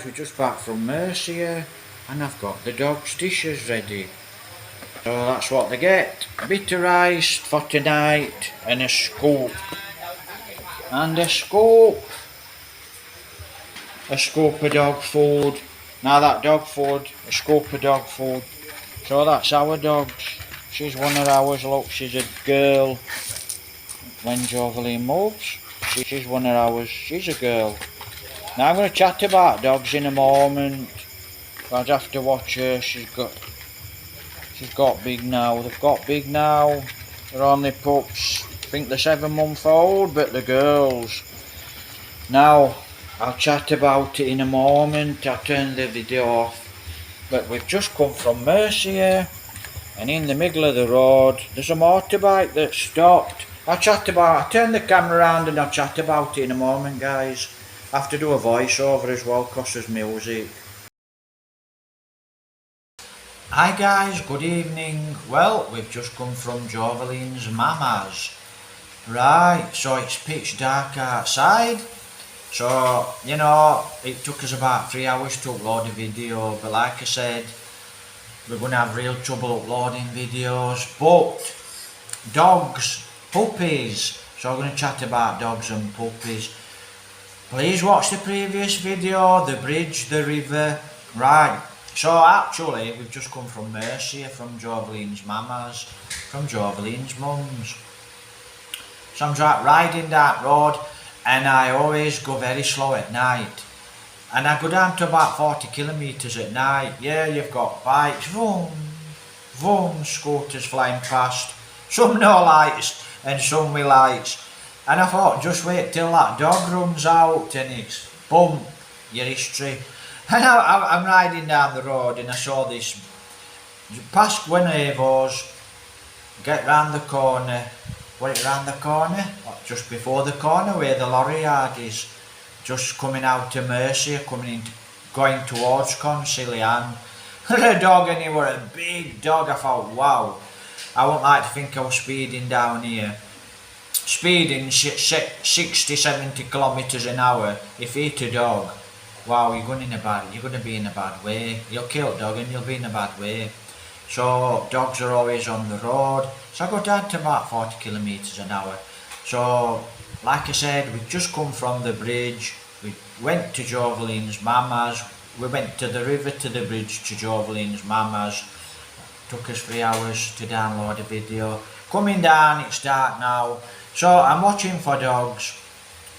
We're just back from Mercia and I've got the dog's dishes ready. So that's what they get. A bit of rice for tonight and a scoop. And a scoop. A scoop of dog food. Now that dog food, a scoop of dog food. So that's our dog. She's one of ours, look, she's a girl. When Joveline moves, she's one of ours, she's a girl. Now I'm going to chat about dogs in a moment. I'd have to watch her. She's got big now. They've got big now. They're only pups. I think they're 7-month-old, but they're girls. Now I'll chat about it in a moment. I'll turn the video off. But we've just come from Mercia, and in the middle of the road there's a motorbike that stopped. I'll turn the camera around and I'll chat about it in a moment, guys. I have to do a voiceover as well because there's music. Hi guys, good evening. Well, we've just come from Joveline's mama's. Right, so it's pitch dark outside. So, you know, it took us about 3 hours to upload a video, but like I said, we're going to have real trouble uploading videos. But, dogs, puppies. So I'm going to chat about dogs and puppies. Please watch the previous video, the bridge, the river. Right, so actually we've just come from Mercia, from Joveline's mama's, from Joveline's mum's. So I'm riding that road and I always go very slow at night. And I go down to about 40 kilometres at night. Yeah, you've got bikes, vroom, vroom, scooters flying past. Some no lights and some with lights. And I thought, just wait till that dog runs out and it's boom, your history. And I'm riding down the road and I saw this, past Guenevos, get round the corner, round the corner, just before the corner where the lorry yard is, just coming out to Mercia, going towards Concilian. A dog, and he were a big dog. I thought, wow, I wouldn't like to think I was speeding down here. Speeding 60-70 kilometres an hour. If you hit a dog, wow, you're going to be in a bad way. You'll kill a dog and you'll be in a bad way. So dogs are always on the road. So I go down to about 40 kilometres an hour. So like I said, we just come from the bridge. We went to Joveline's mama's. We went to the river, to the bridge, to Joveline's mama's. Took us 3 hours to download a video. Coming down, it's dark now. So I'm watching for dogs,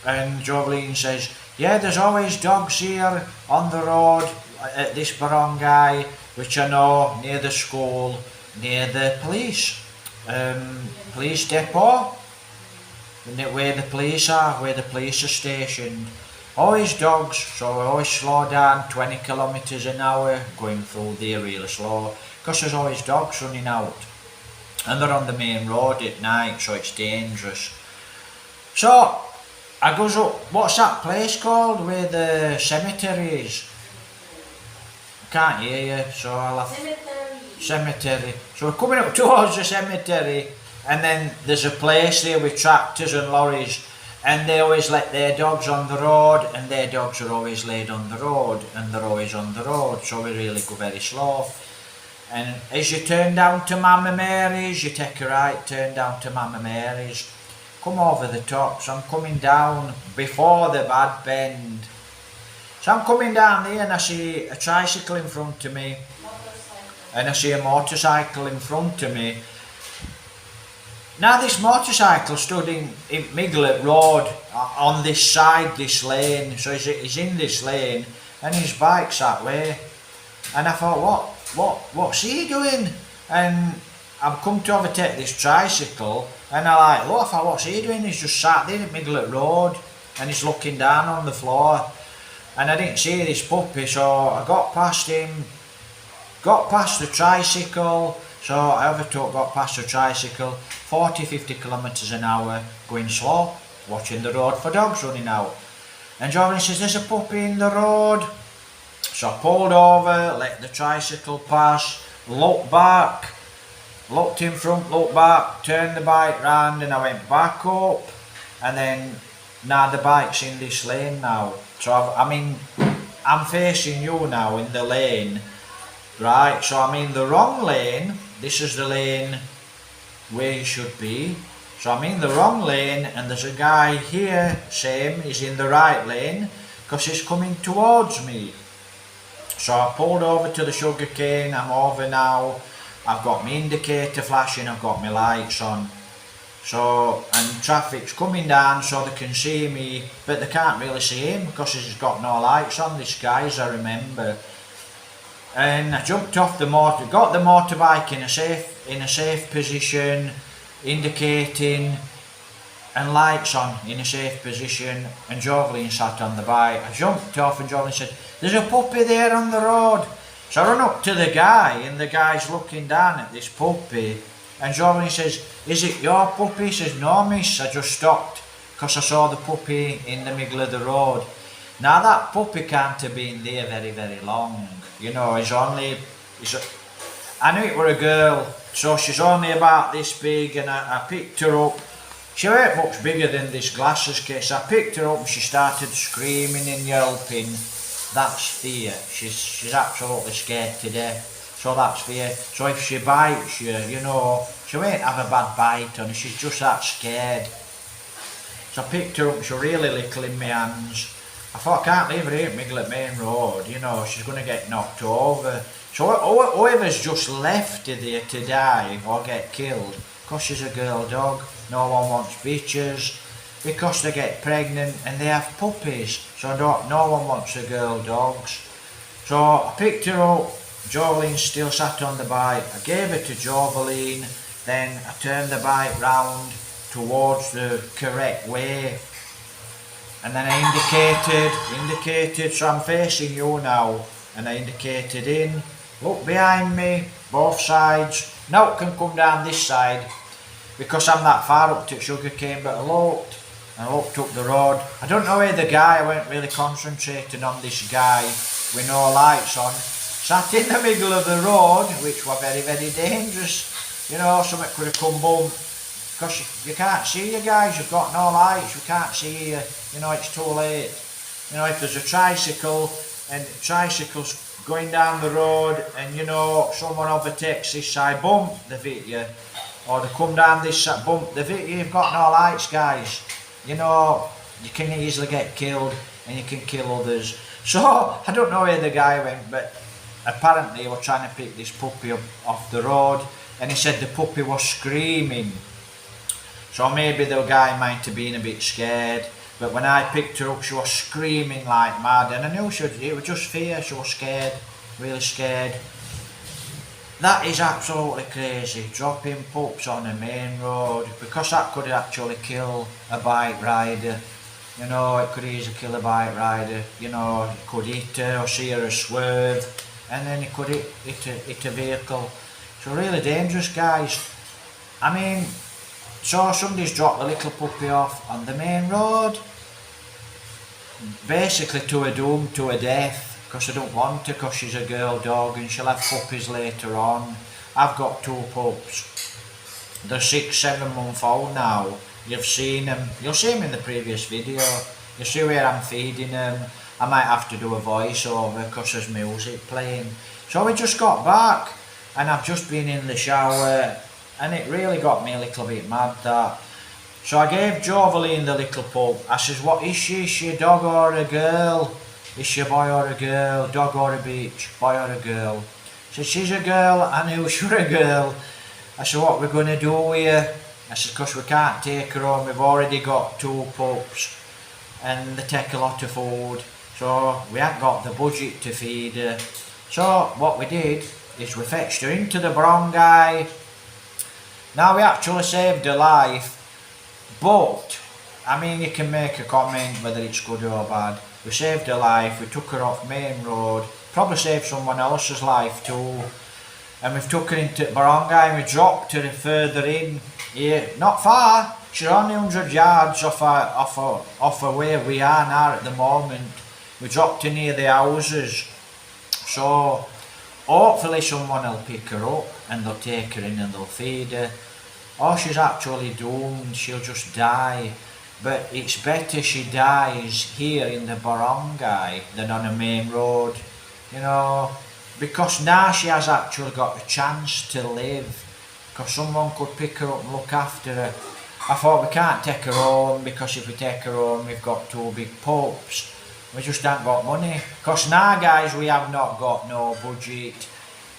and Joveline says, yeah, there's always dogs here on the road at this barangay, which I know, near the school, near the police depot, where the police are stationed. Always dogs, so we always slow down 20 kilometres an hour, going through there real slow, because there's always dogs running out. And they're on the main road at night, so it's dangerous. So I goes up, what's that place called where the cemetery is? I can't hear you, so I'll have... Cemetery. So we're coming up towards the cemetery, and then there's a place there with tractors and lorries, and they always let their dogs on the road, and their dogs are always laid on the road, and they're always on the road, so we really go very slow. And as you turn down to Mama Mary's, you take a right turn down to Mama Mary's, come over the top. So I'm coming down before the bad bend. So I'm coming down there and I see a tricycle in front of me, and I see a motorcycle in front of me. Now this motorcycle stood in Miglet Road on this side, this lane, so he's in this lane and his bike's that way. And I thought, what's he doing? And I've come to overtake this tricycle, and I like, I thought, what's he doing? He's just sat there at Miglet Road and he's looking down on the floor. And I didn't see this puppy, so I got past him, got past the tricycle, so I overtook, got past the tricycle, 40-50 kilometres an hour, going slow, watching the road for dogs running out. And Joveline says, there's a puppy in the road. So I pulled over, let the tricycle pass, looked back, looked in front, looked back, turned the bike round, and I went back up. And then now the bike's in this lane now. So I'm in I'm facing you now in the lane, right? So I'm in the wrong lane. This is the lane where you should be. So I'm in the wrong lane, and there's a guy here, same, he's in the right lane, because he's coming towards me. So I pulled over to the sugar cane, I'm over now, I've got my indicator flashing, I've got my lights on. So, and traffic's coming down so they can see me, but they can't really see him because he's got no lights on, this guy, as I remember. And I jumped off the motor, got the motorbike in a safe position, indicating and lights on in a safe position, and Jovelyn sat on the bike. I jumped off and Jovelyn said, "There's a puppy there on the road." So I run up to the guy, and the guy's looking down at this puppy, and Jovelyn says, "Is it your puppy?" He says, "No miss, I just stopped because I saw the puppy in the middle of the road." Now that puppy can't have been there very, very long. You know, I knew it were a girl, so she's only about this big, and I picked her up. She weren't much bigger than this glasses case. I picked her up and she started screaming and yelping. That's fear. She's absolutely scared to death. So that's fear. So if she bites you, you know, she won't have a bad bite on her, she's just that scared. So I picked her up, she was really little in my hands. I thought, I can't leave her here at middle of main road, you know, she's going to get knocked over. So whoever's just left her there to die or get killed, because she's a girl dog, no one wants bitches, because they get pregnant and they have puppies, so no one wants the girl dogs. So I picked her up, Jovelyn still sat on the bike, I gave her to Jovelyn, then I turned the bike round towards the correct way. And then I indicated, so I'm facing you now, and I indicated in, look behind me, both sides, now it can come down this side, because I'm that far up to sugarcane, but I looked up the road. I don't know where the guy, I weren't really concentrating on this guy with no lights on, sat in the middle of the road, which was very, very dangerous, you know, something could have come bump. Because you can't see you guys, you've got no lights, you can't see you, you know, it's too late. You know, if there's a tricycle and tricycles going down the road and, you know, someone overtakes this side, bump, they hit you. Or they come down this side, bump, they hit you, you've got no lights, guys. You know, you can easily get killed and you can kill others. So, I don't know where the guy went, but apparently he was trying to pick this puppy up off the road, and he said the puppy was screaming. So maybe the guy might have been a bit scared, but when I picked her up she was screaming like mad, and I knew it was just fear, she was scared, really scared. That is absolutely crazy, dropping pups on a main road, because that could actually kill a bike rider. You know, it could easily kill a bike rider, you know, it could hit her or see her swerve, and then it could hit a vehicle. So really dangerous, guys. I mean, so somebody's dropped the little puppy off on the main road, basically to a doom, to a death, because I don't want her, because she's a girl dog and she'll have puppies later on. I've got 2 pups. They're 6-7 month old now. You've seen them, you'll see them in the previous video. You see where I'm feeding them. I might have to do a voiceover because there's music playing. So we just got back and I've just been in the shower, and it really got me a little bit mad, that. So I gave Jovelyn the little pup. I says, what is she? Is she a dog or a girl? Is she a boy or a girl? Dog or a bitch? Boy or a girl? She said, she's a girl. I knew she was a girl. I said, what we're going to do here? I said, because we can't take her home. We've already got 2 pups and they take a lot of food. So we haven't got the budget to feed her. So what we did is we fetched her into the barangay. Now we actually saved her life, but I mean, you can make a comment whether it's good or bad. We saved her life, we took her off main road, probably saved someone else's life too, and we've took her into barangay and we dropped her further in here, not far, she's only 100 yards off of where we are now at the moment. We dropped her near the houses, so hopefully someone will pick her up and they'll take her in and they'll feed her. Or she's actually doomed, she'll just die. But it's better she dies here in the barangay than on a main road, you know, because now she has actually got a chance to live, because someone could pick her up and look after her. I thought we can't take her home, because if we take her home we've got two big pups. We just haven't got money. Because now, guys, we have not got no budget.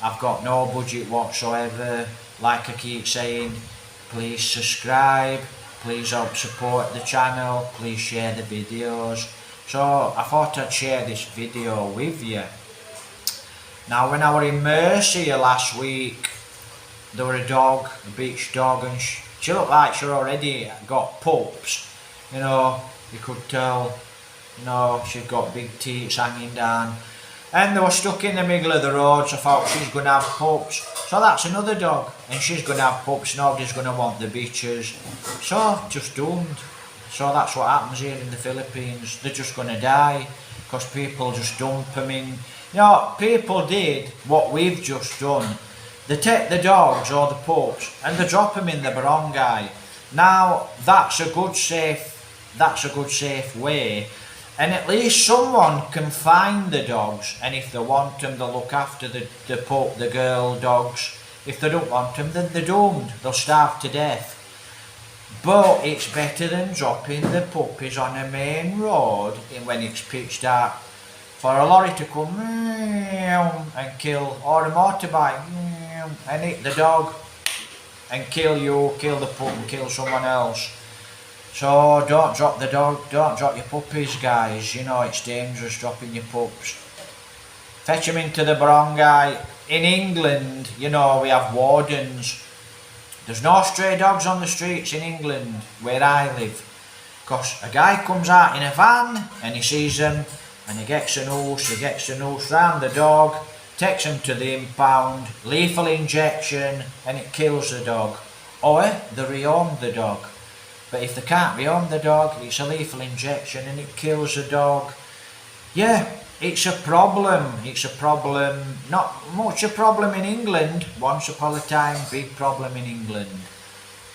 I've got no budget whatsoever. Like I keep saying, please subscribe. Please help support the channel. Please share the videos. So I thought I'd share this video with you. Now, when I were in Mercia last week, there were a dog, a beach dog, and she looked like she already got pups. You know, you could tell. You know, she's got big teeth hanging down. And they were stuck in the middle of the road, so I thought she's going to have pups. So that's another dog, and she's going to have pups. Nobody's going to want the bitches. So, just doomed. So that's what happens here in the Philippines. They're just going to die, because people just dump them in. You know, people did what we've just done. They take the dogs or the pups, and they drop them in the barangay. Now, that's a good safe way. And at least someone can find the dogs, and if they want them, they'll look after the pup, the girl dogs. If they don't want them, then they're doomed. They'll starve to death. But it's better than dropping the puppies on a main road when it's pitch dark. For a lorry to come and kill, or a motorbike and hit the dog and kill you, kill the pup and kill someone else. So don't drop the dog, don't drop your puppies, guys. You know it's dangerous dropping your pups. Fetch them into the barangay. In England, you know, we have wardens. There's no stray dogs on the streets in England where I live. Because a guy comes out in a van and he sees them and he gets a noose round the dog, takes him to the impound, lethal injection, and it kills the dog. Or they rehome the dog. But if they can't rehome the dog, it's a lethal injection and it kills the dog. Yeah, it's a problem. It's a problem. Not much a problem in England. Once upon a time, big problem in England.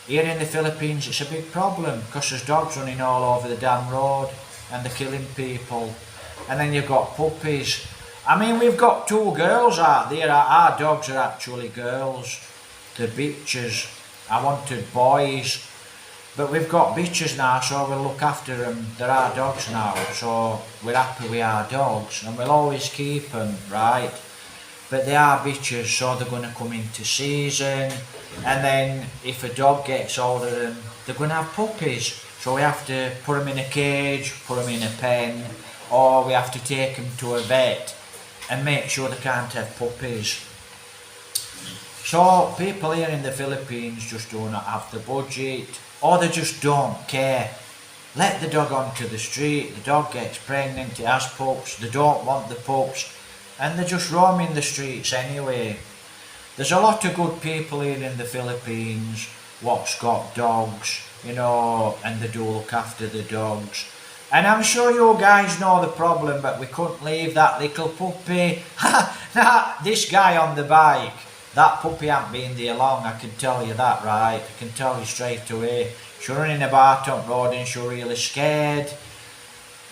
Here in the Philippines, it's a big problem because there's dogs running all over the damn road and they're killing people. And then you've got puppies. I mean, we've got two girls out there. Our dogs are actually girls. They're bitches. I wanted boys. But we've got bitches now, so we'll look after them. They're our dogs now, so we're happy with our dogs. And we'll always keep them, right? But they are bitches, so they're going to come into season. And then if a dog gets older, then they're going to have puppies. So we have to put them in a cage, put them in a pen, or we have to take them to a vet and make sure they can't have puppies. So people here in the Philippines just do not have the budget, or they just don't care. Let the dog onto the street, the dog gets pregnant, it has pups, they don't want the pups, and they're just roaming the streets anyway. There's a lot of good people here in the Philippines what's got dogs, you know, and they do look after the dogs. And I'm sure you guys know the problem, but we couldn't leave that little puppy. This guy on the bike, that puppy hasn't been there long, I can tell you that, right? I can tell you straight away. She's running about on road and she's really scared.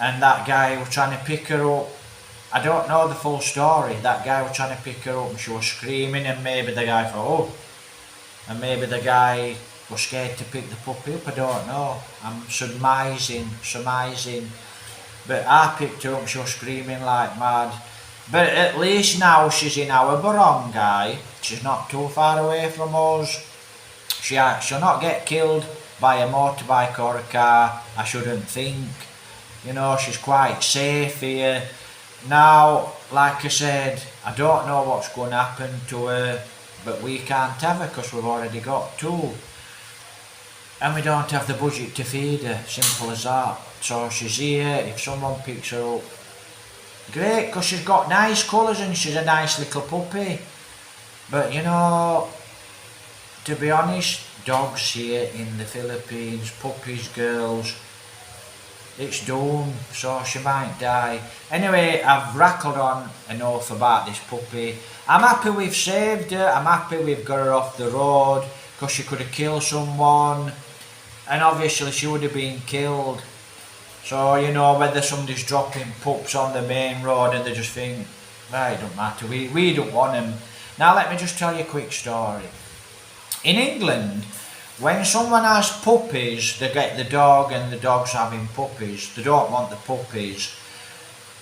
And that guy was trying to pick her up. I don't know the full story. That guy was trying to pick her up and she was screaming, and maybe the guy thought, oh. And maybe the guy was scared to pick the puppy up, I don't know. I'm surmising. But I picked her up and she was screaming like mad. But at least now she's in our barangay. She's not too far away from us. She'll not get killed by a motorbike or a car, I shouldn't think. You know, she's quite safe here. Now, like I said, I don't know what's going to happen to her, but we can't have her because we've already got two. And we don't have the budget to feed her, simple as that. So she's here, if someone picks her up, great, because she's got nice colours and she's a nice little puppy. But you know, to be honest, dogs here in the Philippines, puppies, girls, it's doomed, so she might die. Anyway, I've rattled on enough about this puppy. I'm happy we've saved her, I'm happy we've got her off the road, because she could have killed someone. and obviously she would have been killed. So, you know, whether somebody's dropping pups on the main road and they just think, well, it don't matter, we don't want them. Now let me just tell you a quick story. In England, when someone has puppies, they get the dog and the dog's having puppies. They don't want the puppies.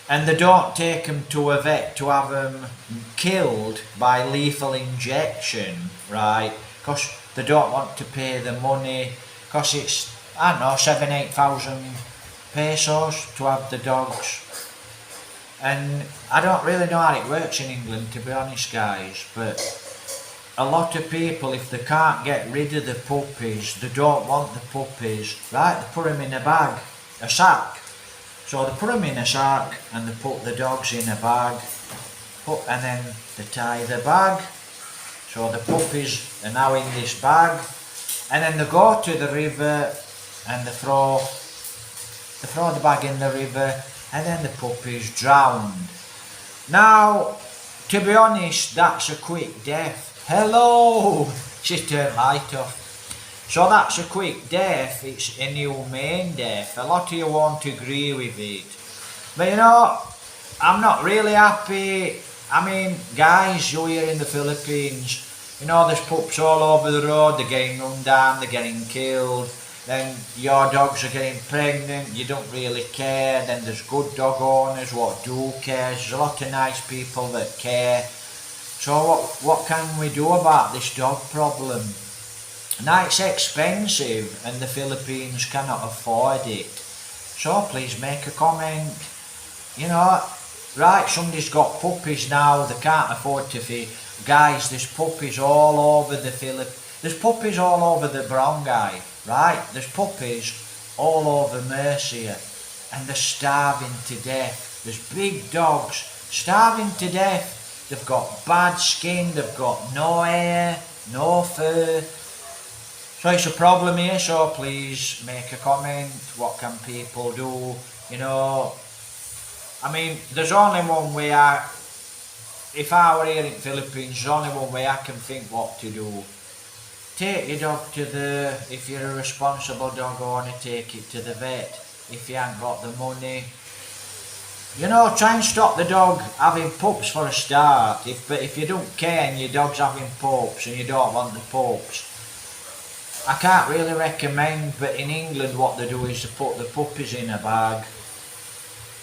And they don't take them to a vet to have them killed by lethal injection, right? Because they don't want to pay the money. Because it's, I don't know, 7,000-8,000 pesos to have the dogs. And I don't really know how it works in England, to be honest, guys, but a lot of people, if they can't get rid of the puppies, they don't want the puppies, right? They put them in a bag, a sack. So they put them in a sack and they put the dogs in a bag, and then they tie the bag. So the puppies are now in this bag, and then they go to the river and they throw the bag in the river, and then the puppy's drowned. Now, to be honest, that's a quick death. Hello! She turned light off. So that's a quick death, it's a humane death. A lot of you won't agree with it. But you know, I'm not really happy. I mean, guys, you're here in the Philippines, you know, there's pups all over the road, they're getting run down, they're getting killed. Then your dogs are getting pregnant, you don't really care. Then there's good dog owners what do care. There's a lot of nice people that care. So what can we do about this dog problem? Now it's expensive and the Philippines cannot afford it. So please make a comment. You know, right, somebody's got puppies now, they can't afford to feed. Guys, there's puppies all over the Philippines. There's puppies all over the barangay, right? There's puppies all over Murcia, and they're starving to death. There's big dogs starving to death. They've got bad skin, they've got no hair, no fur. So it's a problem here, so please make a comment. What can people do? You know, I mean, there's only one way if I were here in the Philippines, there's only one way I can think what to do. Take your dog if you're a responsible dog owner, take it to the vet. If you haven't got the money, you know, try and stop the dog having pups for a start. But if you don't care and your dog's having pups and you don't want the pups, I can't really recommend. But in England, what they do is they put the puppies in a bag,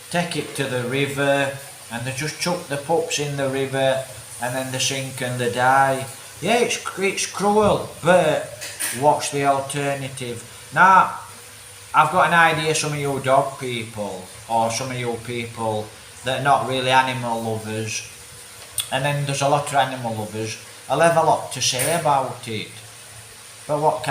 take it to the river, and they just chuck the pups in the river, and then they sink and they die. Yeah, it's cruel, but what's the alternative? Now, I've got an idea, some of you dog people, or some of you people that are not really animal lovers, and then there's a lot of animal lovers, I'll have a lot to say about it. But what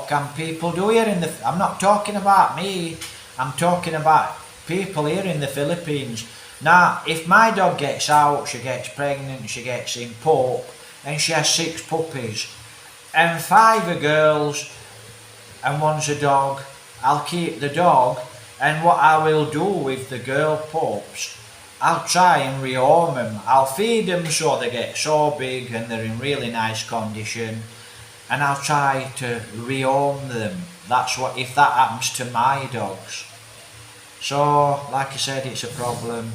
can people do here in the... I'm not talking about me, I'm talking about people here in the Philippines. Now, if my dog gets out, she gets pregnant, she gets in pup, and she has 6 puppies, and 5 are girls, and 1's a dog, I'll keep the dog, and what I will do with the girl pups, I'll try and rehome them. I'll feed them so they get so big and they're in really nice condition, and I'll try to rehome them. That's what, if that happens to my dogs. So, like I said, it's a problem.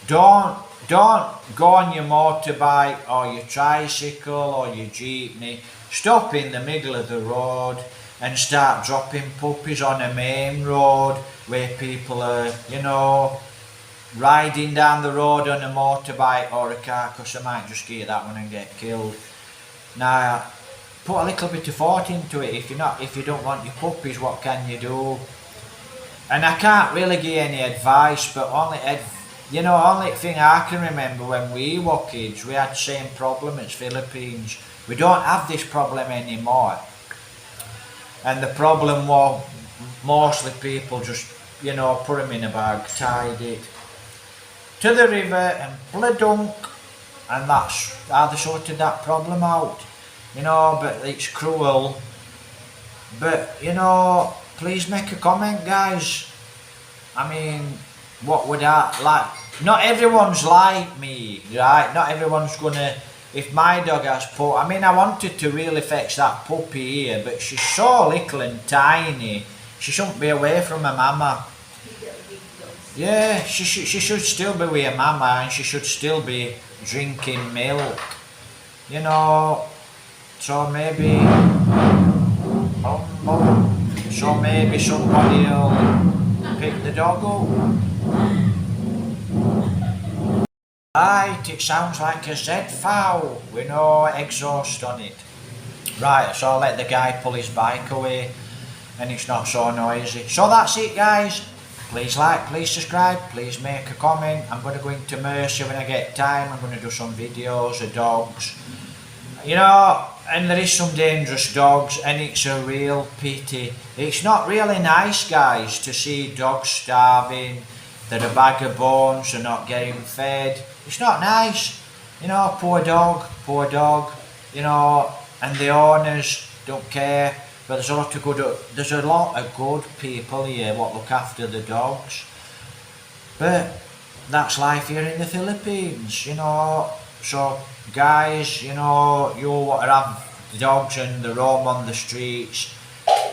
Don't go on your motorbike or your tricycle or your jeepney. Stop in the middle of the road and start dropping puppies on a main road where people are, you know, riding down the road on a motorbike or a car, because they might just get that one and get killed. Now, put a little bit of thought into it. If you don't want your puppies, what can you do? And I can't really give any advice, but only thing I can remember when we were kids, we had the same problem as Philippines. We don't have this problem anymore. And the problem was mostly people just, you know, put them in a bag, tied it to the river and bladunk, and that's how they sorted that problem out. You know, but it's cruel. But, you know, please make a comment, guys. I mean, what would I like? Not everyone's like me, right? Not everyone's gonna if my dog has I mean, I wanted to really fetch that puppy here, but she's so little and tiny. She shouldn't be away from her mama. Yeah, she should still be with her mama, and she should still be drinking milk. You know, so maybe, so maybe somebody will pick the dog up. Right, it sounds like a Z-fowl with no exhaust on it. Right, so I'll let the guy pull his bike away and it's not so noisy. So that's it, guys. Please like, please subscribe, please make a comment. I'm going to go into Mercy when I get time. I'm going to do some videos of dogs. You know, and there is some dangerous dogs, and it's a real pity. It's not really nice, guys, to see dogs starving. They're a bag of bones, they're not getting fed. It's not nice. You know, poor dog, you know, and the owners don't care. But there's a lot of good people here what look after the dogs. But that's life here in the Philippines, you know. So guys, you know, you want to have dogs and they roam on the streets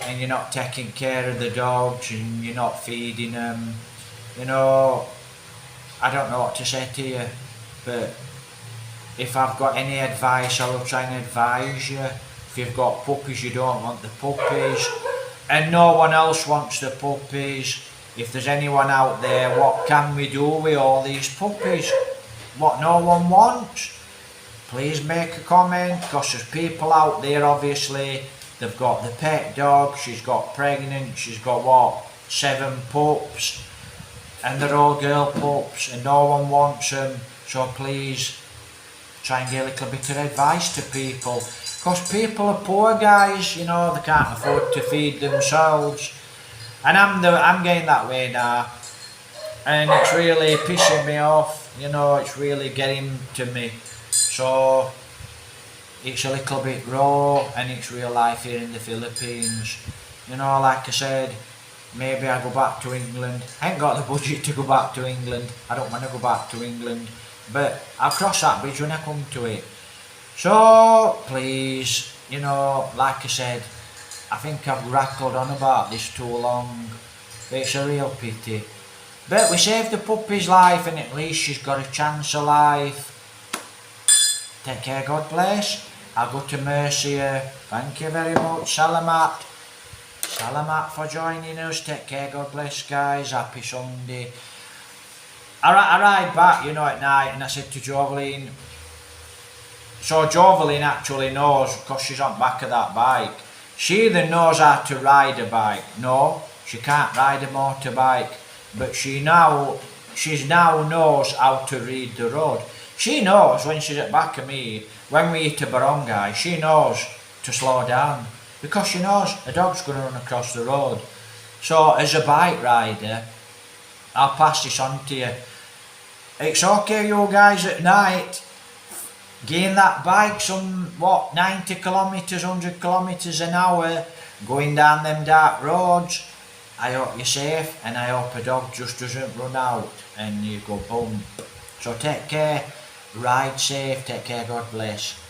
and you're not taking care of the dogs and you're not feeding them, you know, I don't know what to say to you, but if I've got any advice, I will try and advise you. If you've got puppies, you don't want the puppies, and no one else wants the puppies. If there's anyone out there, what can we do with all these puppies? What no one wants? Please make a comment, because there's people out there, obviously, they've got the pet dog, she's got pregnant, she's got what, 7 pups, and they're all girl pups, and no one wants them. So please, try and get a little bit of advice to people. Because people are poor, guys, you know, they can't afford to feed themselves. And I'm getting that way now. And it's really pissing me off, you know, it's really getting to me. So, it's a little bit raw, and it's real life here in the Philippines. You know, like I said, maybe I go back to England. I ain't got the budget to go back to England. I don't want to go back to England. But I'll cross that bridge when I come to it. So, please, you know, like I said, I think I've rattled on about this too long. It's a real pity. But we saved the puppy's life, and at least she's got a chance of life. Take care, God bless. I'll go to Mercy. Thank you very much. Salamat. Salamat for joining us. Take care, God bless, guys. Happy Sunday. I ride back, you know, at night, and I said to Joveline, so Joveline actually knows, because she's on the back of that bike, she either knows how to ride a bike. No, she can't ride a motorbike, but she now knows how to read the road. She knows when she's at the back of me, when we hit a barangay, she knows to slow down, because she knows a dog's going to run across the road. So as a bike rider, I'll pass this on to you. It's okay, you guys, at night, gain that bike some, 90 kilometres, 100 kilometres an hour, going down them dark roads. I hope you're safe, and I hope a dog just doesn't run out and you go bump. So take care, ride safe, take care, God bless.